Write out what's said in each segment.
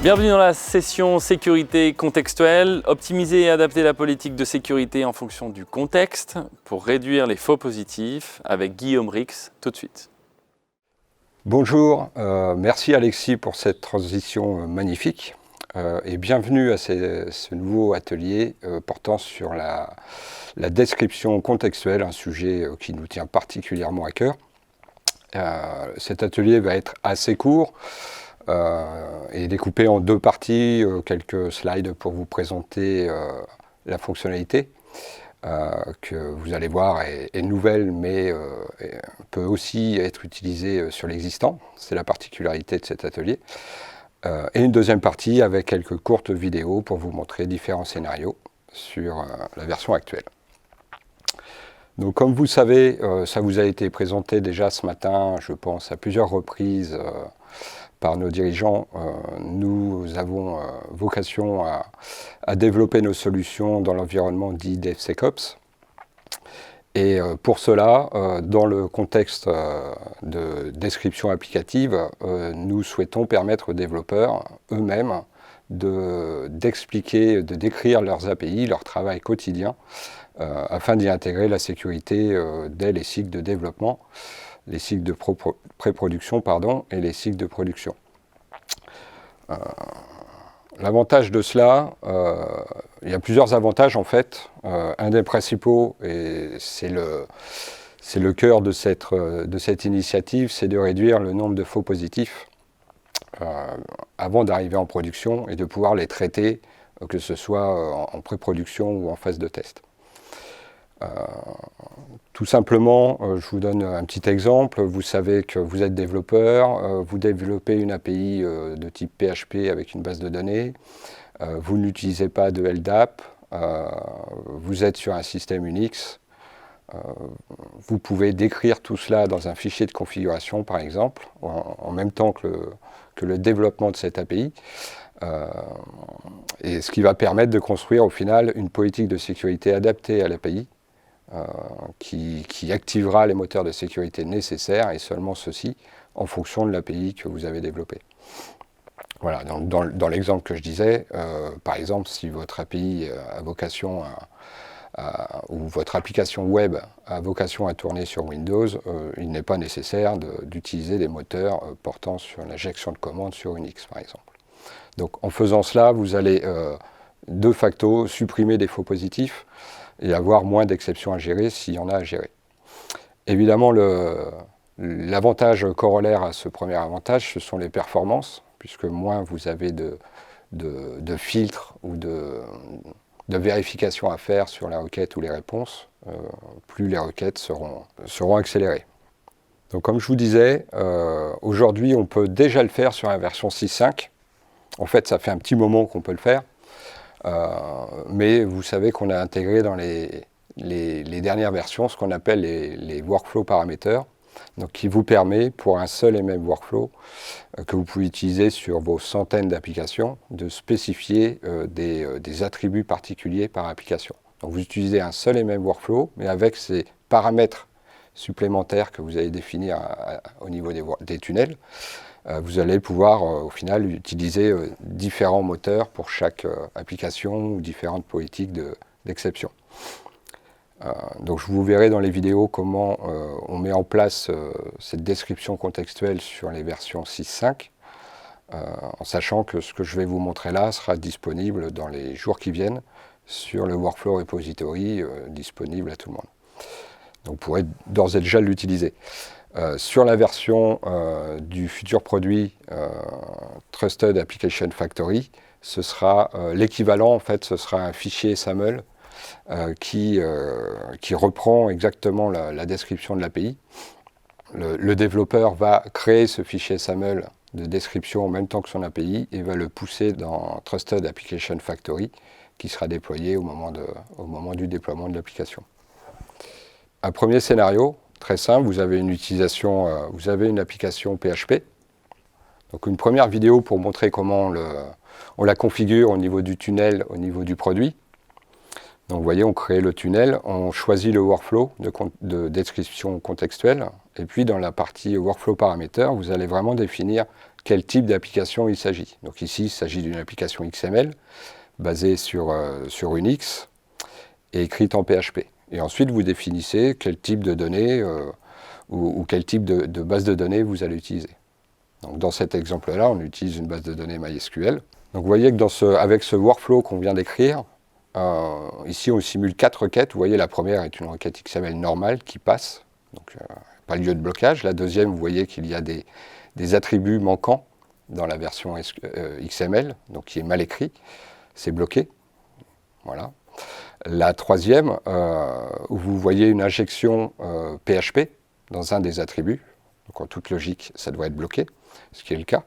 Bienvenue dans la session sécurité contextuelle. Optimiser et adapter la politique de sécurité en fonction du contexte pour réduire les faux positifs avec Guillaume Rix tout de suite. Bonjour, merci Alexis pour cette transition magnifique et bienvenue à ce nouveau atelier portant sur la description contextuelle, un sujet qui nous tient particulièrement à cœur. Cet atelier va être assez court et découpé en deux parties, quelques slides pour vous présenter la fonctionnalité que vous allez voir est nouvelle mais peut aussi être utilisée sur l'existant. C'est la particularité de cet atelier. Et une deuxième partie avec quelques courtes vidéos pour vous montrer différents scénarios sur la version actuelle. Donc comme vous savez, ça vous a été présenté déjà ce matin, je pense, à plusieurs reprises par nos dirigeants. Nous avons vocation à développer nos solutions dans l'environnement dit DevSecOps. Et pour cela, dans le contexte de description applicative, nous souhaitons permettre aux développeurs eux-mêmes d'expliquer, de décrire leurs API, leur travail quotidien, afin d'y intégrer la sécurité dès les cycles de développement, les cycles de pré-production et les cycles de production. L'avantage de cela, il y a plusieurs avantages en fait. Un des principaux, et c'est le cœur de cette initiative, c'est de réduire le nombre de faux positifs avant d'arriver en production et de pouvoir les traiter, que ce soit en pré-production ou en phase de test. Tout simplement, je vous donne un petit exemple. Vous savez que vous êtes développeur, vous développez une API de type PHP avec une base de données, vous n'utilisez pas de LDAP, vous êtes sur un système Unix, vous pouvez décrire tout cela dans un fichier de configuration par exemple, en même temps que le développement de cette API, et ce qui va permettre de construire au final une politique de sécurité adaptée à l'API, qui activera les moteurs de sécurité nécessaires et seulement ceux-ci en fonction de l'API que vous avez développée. Voilà, donc dans l'exemple que je disais, par exemple, si votre API a vocation ou votre application web a vocation à tourner sur Windows, il n'est pas nécessaire d'utiliser des moteurs portant sur l'injection de commandes sur Unix, par exemple. Donc en faisant cela, vous allez de facto supprimer des faux positifs et avoir moins d'exceptions à gérer s'il y en a à gérer. Évidemment, l'avantage corollaire à ce premier avantage, ce sont les performances, puisque moins vous avez de filtres ou de vérification à faire sur la requête ou les réponses, plus les requêtes seront accélérées. Donc comme je vous disais, aujourd'hui on peut déjà le faire sur la version 6.5. En fait, ça fait un petit moment qu'on peut le faire. Mais vous savez qu'on a intégré dans les dernières versions ce qu'on appelle les workflow parameters, donc qui vous permet pour un seul et même workflow que vous pouvez utiliser sur vos centaines d'applications de spécifier des attributs particuliers par application. Donc vous utilisez un seul et même workflow, mais avec ces paramètres supplémentaires que vous allez définir au niveau des tunnels. Vous allez pouvoir au final utiliser différents moteurs pour chaque application ou différentes politiques d'exception. Donc je vous verrai dans les vidéos comment on met en place cette description contextuelle sur les versions 6.5, en sachant que ce que je vais vous montrer là sera disponible dans les jours qui viennent sur le Workflow Repository disponible à tout le monde. Donc vous pourrez d'ores et déjà l'utiliser. Sur la version du futur produit Trusted Application Factory, ce sera l'équivalent, en fait, ce sera un fichier SAML qui reprend exactement la description de l'API. Le développeur va créer ce fichier SAML de description en même temps que son API et va le pousser dans Trusted Application Factory qui sera déployé au moment du déploiement de l'application. Un premier scénario, très simple, vous avez une application PHP. Donc une première vidéo pour montrer comment on la configure au niveau du tunnel, au niveau du produit. Donc vous voyez, on crée le tunnel, on choisit le workflow de description contextuelle, et puis dans la partie workflow paramètres, vous allez vraiment définir quel type d'application il s'agit. Donc ici, il s'agit d'une application XML basée sur Unix et écrite en PHP. Et ensuite, vous définissez quel type de données ou quel type de base de données vous allez utiliser. Donc dans cet exemple-là, on utilise une base de données MySQL. Donc vous voyez que avec ce workflow qu'on vient d'écrire, ici on simule 4 requêtes. Vous voyez, la première est une requête XML normale qui passe, donc pas lieu de blocage. La deuxième, vous voyez qu'il y a des attributs manquants dans la version XML, donc qui est mal écrit, c'est bloqué. Voilà. La troisième, où vous voyez une injection PHP dans un des attributs, donc en toute logique, ça doit être bloqué, ce qui est le cas,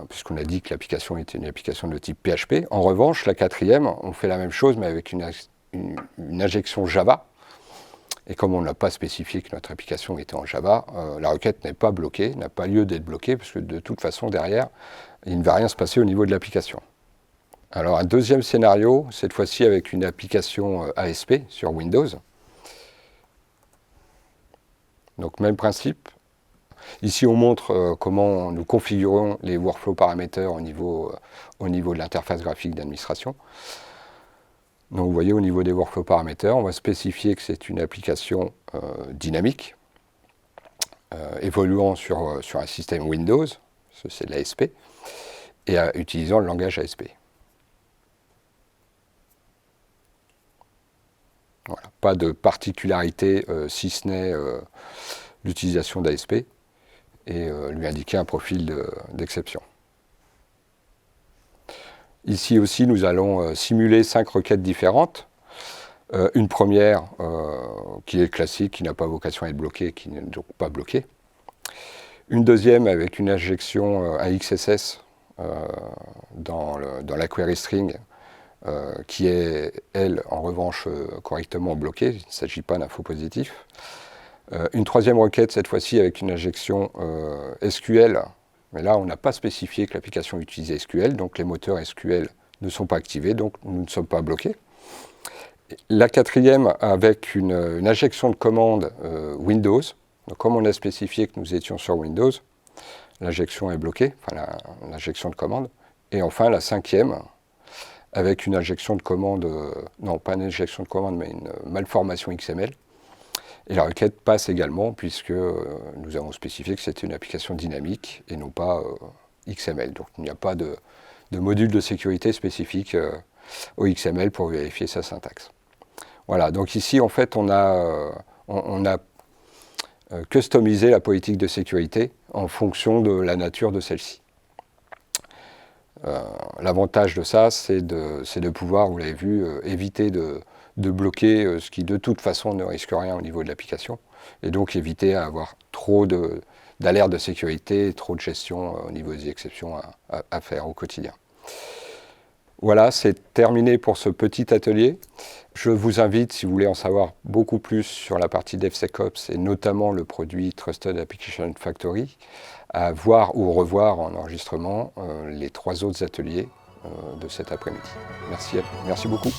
puisqu'on a dit que l'application était une application de type PHP. En revanche, la quatrième, on fait la même chose, mais avec une injection Java. Et comme on n'a pas spécifié que notre application était en Java, la requête n'est pas bloquée, n'a pas lieu d'être bloquée, parce que de toute façon, derrière, il ne va rien se passer au niveau de l'application. Alors un deuxième scénario, cette fois-ci avec une application ASP sur Windows. Donc même principe. Ici on montre comment nous configurons les workflow paramètres au niveau de l'interface graphique d'administration. Donc vous voyez, au niveau des workflow paramètres, on va spécifier que c'est une application dynamique, évoluant sur un système Windows, c'est l'ASP, et utilisant le langage ASP. Voilà. Pas de particularité si ce n'est l'utilisation d'ASP et lui indiquer un profil d'exception. Ici aussi, nous allons simuler 5 requêtes différentes. Une première qui est classique, qui n'a pas vocation à être bloquée, qui n'est donc pas bloquée. Une deuxième avec une injection à XSS dans la query string, qui est, elle, en revanche, correctement bloquée. Il ne s'agit pas d'un faux positif. Une troisième requête, cette fois-ci, avec une injection SQL. Mais là, on n'a pas spécifié que l'application utilisait SQL, donc les moteurs SQL ne sont pas activés, donc nous ne sommes pas bloqués. La quatrième, avec une injection de commande Windows. Donc, comme on a spécifié que nous étions sur Windows, l'injection est bloquée, enfin l'injection de commande. Et enfin, la cinquième, avec une injection de commande, non pas une injection de commande, mais une malformation XML. Et la requête passe également, puisque nous avons spécifié que c'était une application dynamique et non pas XML. Donc il n'y a pas de module de sécurité spécifique au XML pour vérifier sa syntaxe. Voilà, donc ici en fait on a customisé la politique de sécurité en fonction de la nature de celle-ci. L'avantage de ça, c'est de pouvoir, vous l'avez vu, éviter de bloquer ce qui de toute façon ne risque rien au niveau de l'application, et donc éviter à avoir trop d'alertes de sécurité, trop de gestion au niveau des exceptions à faire au quotidien. Voilà, c'est terminé pour ce petit atelier. Je vous invite, si vous voulez en savoir beaucoup plus sur la partie DevSecOps et notamment le produit Trusted Application Factory, à voir ou revoir en enregistrement les 3 autres ateliers de cet après-midi. Merci beaucoup.